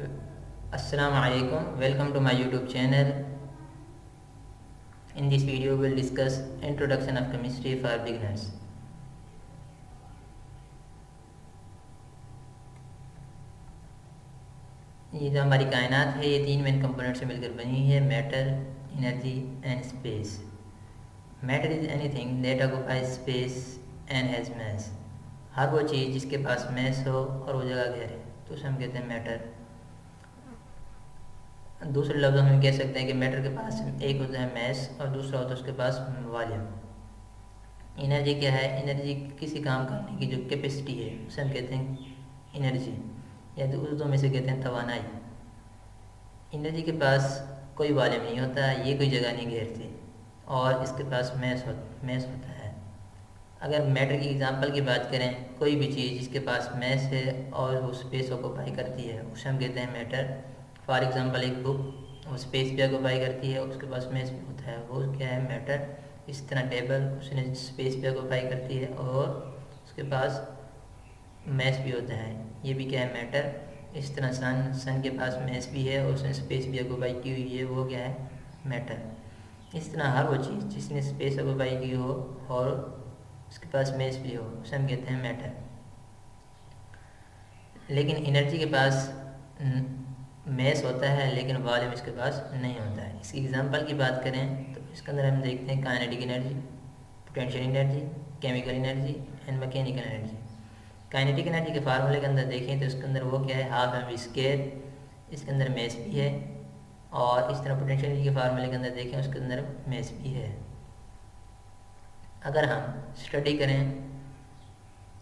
Assalamu alaikum. Welcome to my YouTube channel. In this video, we'll discuss introduction of chemistry for beginners. ये जो हमारी कायनात है, ये तीन मेन कंपोनेंट से मिलकर बनी है: matter, energy and space. Matter is anything that occupies space and has mass. हर वो चीज़ जिसके पास मास हो और वो जगह घेरे तो उसे हम कहते हैं मैटर. दूसरे लफ्ज़ों में कह सकते हैं कि मैटर के पास एक होता है मास और दूसरा होता है उसके पास वॉल्यूम. एनर्जी क्या है? एनर्जी किसी काम करने की जो कैपेसिटी है उसे हम कहते हैं एनर्जी, या तो उर्दू में से कहते हैं तवानाई. एनर्जी के पास कोई वॉल्यूम नहीं होता, ये कोई जगह नहीं घेरती, और इसके पास मास होता है. अगर मैटर की एग्जांपल की बात करें, कोई भी चीज़ जिसके पास मास है और वो स्पेस ऑक्यूपाई करती है उसे हम कहते हैं मैटर. फॉर एग्जांपल एक बुक, वो स्पेस भी ऑक्यूपाई करती है, उसके पास मास भी होता है, वो क्या है? मैटर. इस तरह टेबल, उसने स्पेस भी ऑक्यूपाई करती है और उसके पास मास भी होता है, ये भी क्या है? मैटर. इस तरह सन के पास मास भी है और उसने स्पेस भी ऑक्यूपाई की हुई है, वो क्या है? मैटर. इस तरह हर वो चीज़ जिसने स्पेस ऑक्यूपाई की हो और उसके पास मास भी हो उसे हम कहते हैं मैटर. लेकिन एनर्जी के पास मास होता है लेकिन वॉल्यूम इसके पास नहीं होता है. इसकी एग्जांपल की बात करें तो इसके अंदर हम देखते हैं kinetic energy, potential energy, chemical energy and mechanical energy. Kinetic energy के फार्मूले के अंदर देखें तो इसके अंदर वो क्या है? Half M V square. इसके अंदर मास भी है. और इस तरह पोटेंशियल एनर्जी के फार्मूले के अंदर देखें, उसके अंदर मास भी है. अगर हम स्टडी करें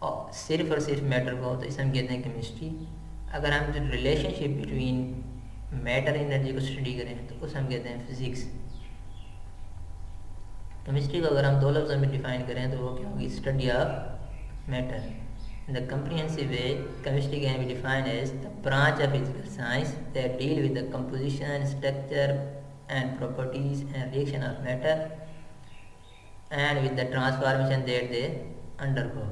और सिर्फ मैटर को तो इसे हम कहते हैं केमिस्ट्री. अगर हम जो रिलेशनशिप बिटवीन मैटर एनर्जी को स्टडी करें तो उसे हम कहते हैं फिजिक्स. केमिस्ट्री को अगर हम दो लफ्ज़ों में डिफाइन करें तो वो क्या होगी? Study of matter. In the comprehensive way, chemistry can be defined as the branch of physical science that deal with the composition, structure and properties and reaction of matter and with the transformation that they undergo.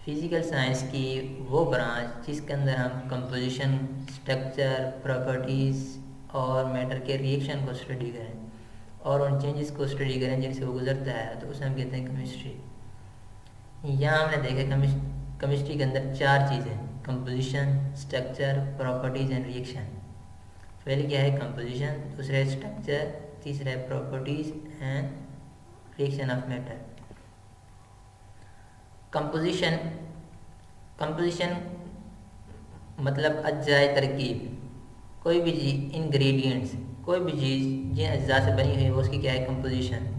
Physical science की वो branch जिसके अंदर हम composition, structure, properties और matter के reaction को study करें और उन चेंजेस को स्टडी करें जिनसे वो गुजरता है, तो उसे हम कहते हैं केमिस्ट्री. यहाँ हमने देखा केमिस्ट्री के अंदर चार चीज़ें: composition, structure, properties and reaction. पहले क्या है? कंपोजिशन. दूसरा है स्ट्रक्चर. तीसरा है properties and reaction of matter. Composition मतलब अज्जाए तरकीब. कोई भी चीज़, इंग्रेडिएंट्स, कोई भी चीज़ जिन अज्जा से बनी हुई है वो उसकी क्या है? कंपोजिशन.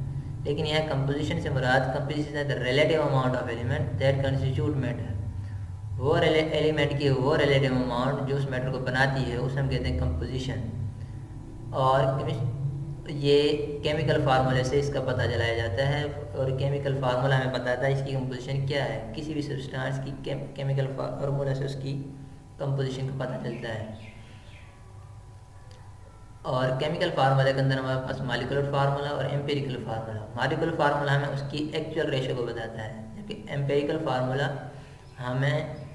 लेकिन यह कंपोजिशन से मुराद composition the relative amount of element that constitute matter. वो एलिमेंट की वो रिलेटिव अमाउंट जो उस मैटर को बनाती है उसे हम कहते हैं कंपोजिशन. और ये केमिकल फार्मूले से इसका पता चलाया जाता है, और केमिकल फार्मूला हमें बताता है इसकी कंपोजिशन क्या है. किसी भी सब्सटेंस की केमिकल फार्मूला से उसकी कंपोजिशन का पता चलता है. और केमिकल फार्मूला के अंदर हमारे पास मॉलिक्यूलर फार्मूला और एम्पिरिकल फार्मूला. मॉलिक्यूलर फार्मूला हमें उसकी एक्चुअल रेशो को बताता है, जबकि एम्पिरिकल फार्मूला हमें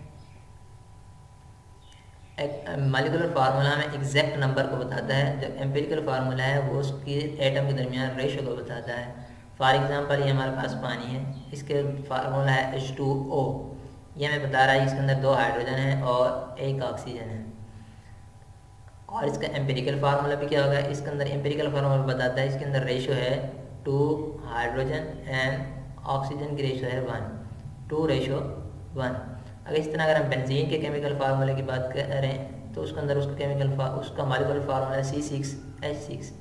मॉलिक्यूलर फार्मूला हमें एग्जैक्ट नंबर को बताता है, जब एम्पिरिकल फार्मूला है वो उसकी एटम के दरमियान रेशो को बताता है. फॉर एग्जांपल ये हमारे पास पानी है, इसके फार्मूला है H2O. ये हमें बता रहा है इसके अंदर 2 हाइड्रोजन है और 1 ऑक्सीजन है. और इसका एम्पिरिकल फार्मूला भी क्या होगा? इसके अंदर एम्पिरिकल फार्मूला बताता है इसके अंदर रेशो है 2 हाइड्रोजन एंड ऑक्सीजन की रेशो है 1, 2:1. अगर इस तरह अगर हम बेंजीन के केमिकल फार्मूले की बात करें तो उसके अंदर उसका मॉलिक्यूलर फार्मूला है C6H6.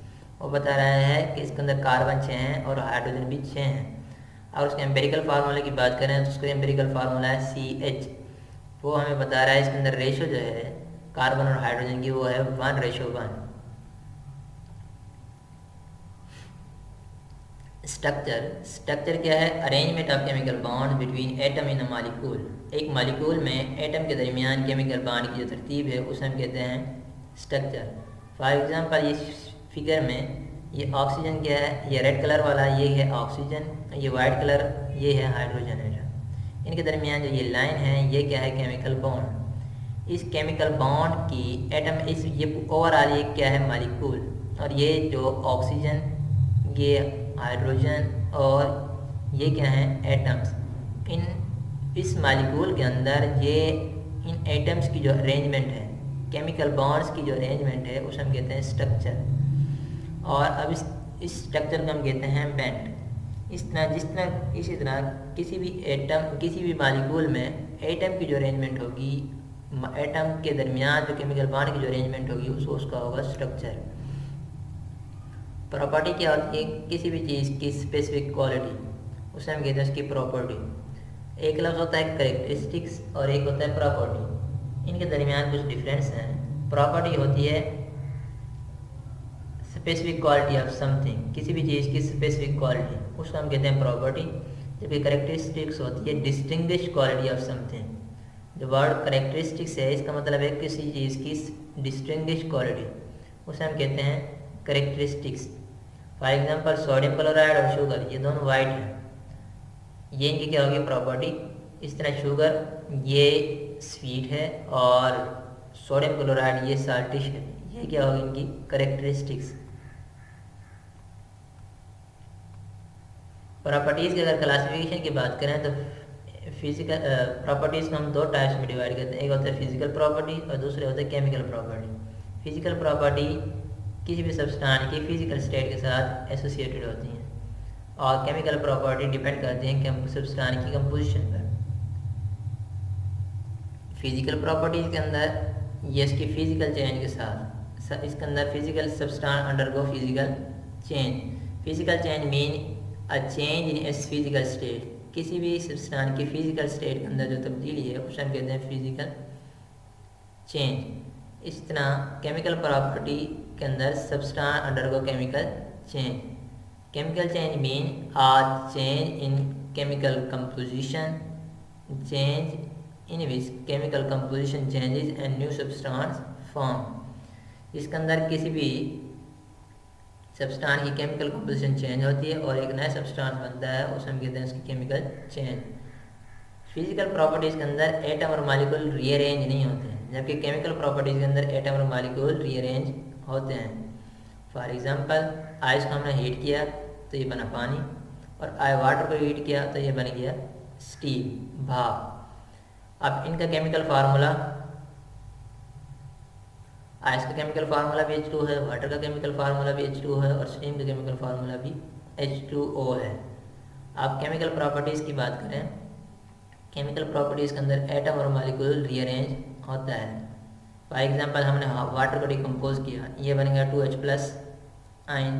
वो बता रहा है कि इसके अंदर कार्बन 6 हैं और हाइड्रोजन भी 6 हैं. और उसके एम्पिरिकल फार्मूले की बात करें तो उसका एम्पिरिकल फार्मूला है CH. वो हमें बता रहा है इसके अंदर रेशो जो है कार्बन और हाइड्रोजन की वो है 1:1. स्ट्रक्चर क्या है? Arrangement of chemical bond between atom in a molecule. एक मॉलिक्यूल में एटम के दरमियान केमिकल बॉन्ड की जो तरतीब है उसे हम कहते हैं स्ट्रक्चर. फॉर एग्जांपल ये फिगर में ये ऑक्सीजन क्या है? ये रेड कलर वाला ये है ऑक्सीजन, ये वाइट कलर ये है हाइड्रोजन एटम. इनके दरमियान जो ये लाइन है ये क्या है? Chemical bond. इस केमिकल बॉन्ड की एटम, इस ये ओवरऑल ये क्या है, मालिक्यूल, और ये जो ऑक्सीजन, ये हाइड्रोजन और ये क्या है, एटम्स, इन इस मालिक्यूल के अंदर ये इन एटम्स की जो अरेंजमेंट है, केमिकल बॉन्ड्स की जो अरेंजमेंट है, उसे हम कहते हैं स्ट्रक्चर। और अब इस स्ट्रक्चर को हम कहते हैं बैंड। इसी तरह किसी भी एटम, किसी भी मालिक्यूल में एटम की जो अरेंजमेंट होगी, एटम के दरमियान जो केमिकल बॉन्ड की जो अरेंजमेंट होगी, उसका होगा स्ट्रक्चर। प्रॉपर्टी क्या होती है, किसी भी चीज़ की स्पेसिफिक क्वालिटी, उसे हम कहते हैं उसकी प्रॉपर्टी। एक लफ्ज़ होता है करेक्टरिस्टिक्स और एक होता है प्रॉपर्टी, इनके दरमियान कुछ डिफरेंस हैं। प्रॉपर्टी होती है स्पेसिफिक क्वालिटी ऑफ समथिंग, किसी भी चीज़ की स्पेसिफिक क्वालिटी, उसको हम कहते हैं प्रॉपर्टी। जबकि करेक्टरिस्टिक्स होती है डिस्टिंग्विश क्वालिटी ऑफ समथिंग। जो वर्ड करेक्टरिस्टिक्स है, इसका मतलब है किसी चीज़ की डिस्टिंग्विश क्वालिटी, उसे हम कहते हैं characteristics. For example sodium chloride और शुगर, ये दोनों वाइट हैं, ये इनकी क्या होगी, प्रॉपर्टी। इस तरह शुगर ये स्वीट है और सोडियम क्लोराइड ये साल्टिश है, ये क्या होगी इनकी करेक्टरिस्टिक्स। प्रॉपर्टीज़ की अगर क्लासिफिकेशन की बात करें तो फिजिकल प्रॉपर्टीज़ को हम दो टाइप्स में डिवाइड करते हैं, एक होता है फिजिकल प्रॉपर्टी और दूसरे होता है केमिकल प्रॉपर्टी। फिजिकल प्रॉपर्टी किसी भी सब्सटेंस की फिजिकल स्टेट के साथ एसोसिएटेड होती हैं, और केमिकल प्रॉपर्टी डिपेंड करती हैं सब्सटेंस की कंपोजिशन पर। फिजिकल प्रॉपर्टीज़ के अंदर ये इसकी फिजिकल चेंज के साथ, इसके अंदर physical substance undergo physical change. Physical change mean a change in its physical state, किसी भी सब्सटेंस की फिजिकल स्टेट के अंदर जो तब्दीली है उसे हम कहते हैं फिजिकल चेंज। इस तरह केमिकल प्रॉपर्टी के अंदर substance undergo chemical change. Chemical change mean a change in chemical composition, change in which chemical composition changes and new substance form. इसके अंदर किसी भी सब्सटेंस की केमिकल कंपोजिशन चेंज होती है और एक नया सब्सटेंस बनता है, उसे हम कहते हैं उसकी केमिकल चेंज। फिजिकल प्रॉपर्टीज़ के अंदर एटम और मॉलिक्यूल रीअरेंज नहीं होते हैं, जबकि केमिकल प्रॉपर्टीज़ के अंदर एटम और मॉलिक्यूल रीअरेंज होते हैं। फॉर एग्जांपल आइस को हमने हीट किया तो ये बना पानी, और वाटर को हीट किया तो ये बन गया स्टीम, भाप। अब इनका केमिकल फार्मूला, आइस का केमिकल फार्मूला भी H2 है, वाटर का केमिकल फार्मूला भी H2 है और स्टीम का केमिकल फार्मूला भी H2O है। आप केमिकल प्रॉपर्टीज़ की बात करें, केमिकल प्रॉपर्टीज़ के अंदर एटम और मॉलिक्यूल रीअरेंज होता है। फॉर एग्जांपल हमने वाटर को डिकम्पोज किया, ये बन गया 2H+ आयन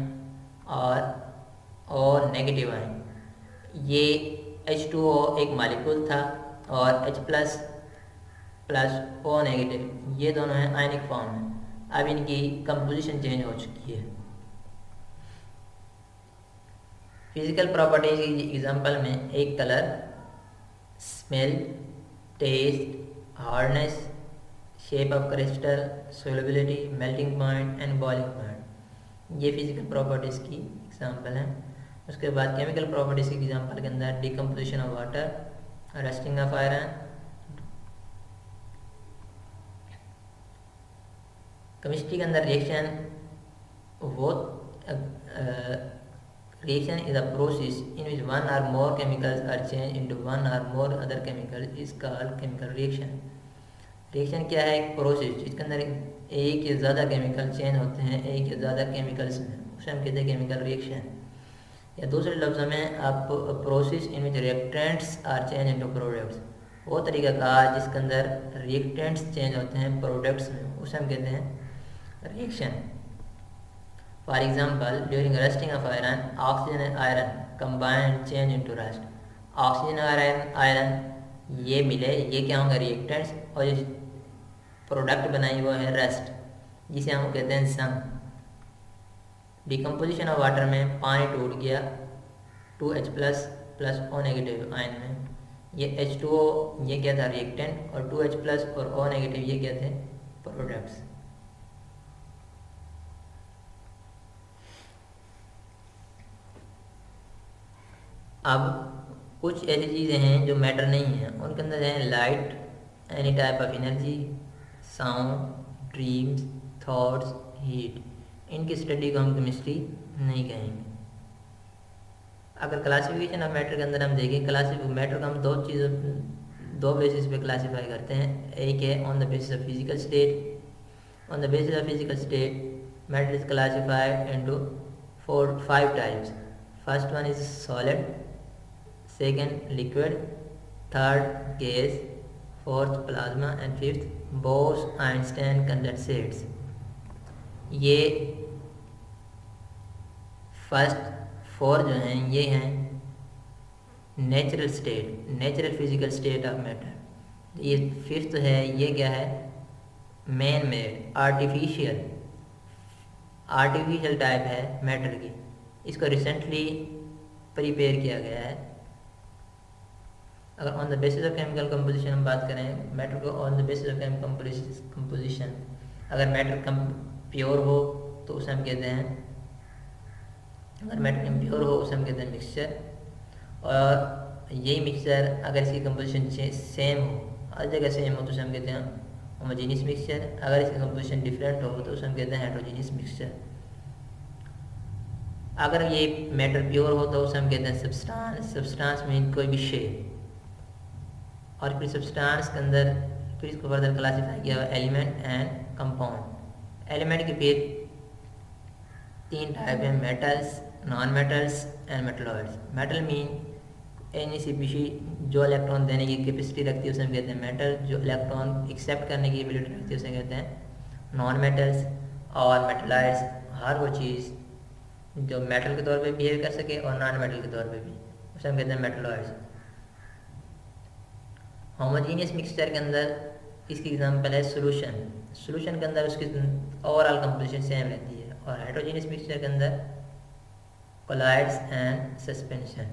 और नेगेटिव आयन। ये H2O एक मॉलिक्यूल था और H+ प्लस O नेगेटिव, ये दोनों हैं आयनिक फॉर्म में। अब इनकी कंपोजिशन चेंज हो चुकी है। फिजिकल प्रॉपर्टीज की एग्जांपल में एक colour, smell, taste, hardness, shape of crystal, solubility, melting point and boiling point, ये फिजिकल प्रॉपर्टीज़ की एग्जांपल हैं। उसके बाद केमिकल प्रॉपर्टीज़ की एग्जांपल के अंदर decomposition of water, rusting of iron, chemistry के अंदर reaction is a process in which one or more chemicals are change into one or more other chemical is called chemical reaction. Reaction क्या है, एक process जिसके अंदर एक या ज़्यादा केमिकल चेंज होते हैं एक या ज़्यादा केमिकल्स में, उसे हम कहते हैं केमिकल रिएक्शन। या दूसरे लफ्ज़ों में आप process in which reactants are change into products, वो तरीका कार जिसके अंदर रिएक्टेंट्स चेंज होते हैं प्रोडक्ट्स में, उसे हम कहते हैं reaction. For example, during rusting of iron, oxygen and iron combine and change into rust. Oxygen और आयरन ये मिले, ये क्या होंगे, रिएक्टेंट्स, और जो प्रोडक्ट बनाई वो है रस्ट, जिसे हम कहते हैं संग। डिकम्पोजिशन ऑफ वाटर में पानी टूट गया 2H+ plus O negative ion में, ये H2O ये क्या था, रिएक्टेंट, और 2H+ और O नेगेटिव ये क्या थे, प्रोडक्ट्स। अब कुछ ऐसी चीज़ें हैं जो मैटर नहीं हैं, उनके अंदर है light, any type of energy, sound, dreams, thoughts, heat, इनकी स्टडी को हम केमिस्ट्री नहीं कहेंगे। अगर क्लासिफिकेशन ऑफ मैटर के अंदर हम देखें, मैटर को हम दो बेसिस पे क्लासीफाई करते हैं। एक है on the basis of physical state. On the basis of physical state matter is classified into 5 types. First one is solid, second liquid, third gas, fourth plasma and fifth Bose Einstein condensates. ये first 4 जो हैं ये हैं natural state, natural physical state of matter. ये fifth है, ये क्या है, मैन मेड, आर्टिफिशियल टाइप है मैटर की। इसको रिसेंटली प्रिपेयर किया गया है। अगर on the basis of chemical composition हम बात करें मैटर को, on the basis of chemical composition, अगर मैटर प्योर हो तो उसे हम कहते हैं, अगर मैटर इम्प्योर हो उसे हम कहते हैं मिक्सचर। और यही मिक्सचर अगर इसकी कंपोजिशन सेम हो, हर जगह सेम हो, तो उसे हम कहते हैं होमोजेनियस मिक्सचर। अगर इसकी कंपोजिशन डिफरेंट हो तो उसे हम कहते हैं हेटेरोजेनियस मिक्सचर। अगर ये मैटर प्योर हो तो उसे हम कहते हैं सब्सटेंस। सब्सटेंस मीन कोई भी शेप। और फिर सब्सटेंस के अंदर फिर इसको फर्दर क्लासीफाई किया हुआ एलिमेंट एंड कंपाउंड। एलिमेंट के फिर 3 टाइप हैं, metals, non metals and metalloids. Metal mean any species जो इलेक्ट्रॉन देने की कैपेसिटी रखती है उसे हम कहते हैं मेटल। जो इलेक्ट्रॉन एक्सेप्ट करने की एबिलिटी रखती है उसे कहते हैं नॉन मेटल्स। और मेटलॉइड्स हर वो चीज़ जो मेटल के तौर पे बिहेव कर सके और नॉन मेटल के तौर पे भी, उसे हम कहते हैं मेटलॉइड्स। होमोजीनियस मिक्सचर के अंदर इसकी एग्जांपल है सोल्यूशन। सोल्यूशन के अंदर उसकी ओवरऑल कंपोजिशन सेम रहती है। और हेटेरोजेनियस मिक्सचर के अंदर कोलाइड्स एंड सस्पेंशन।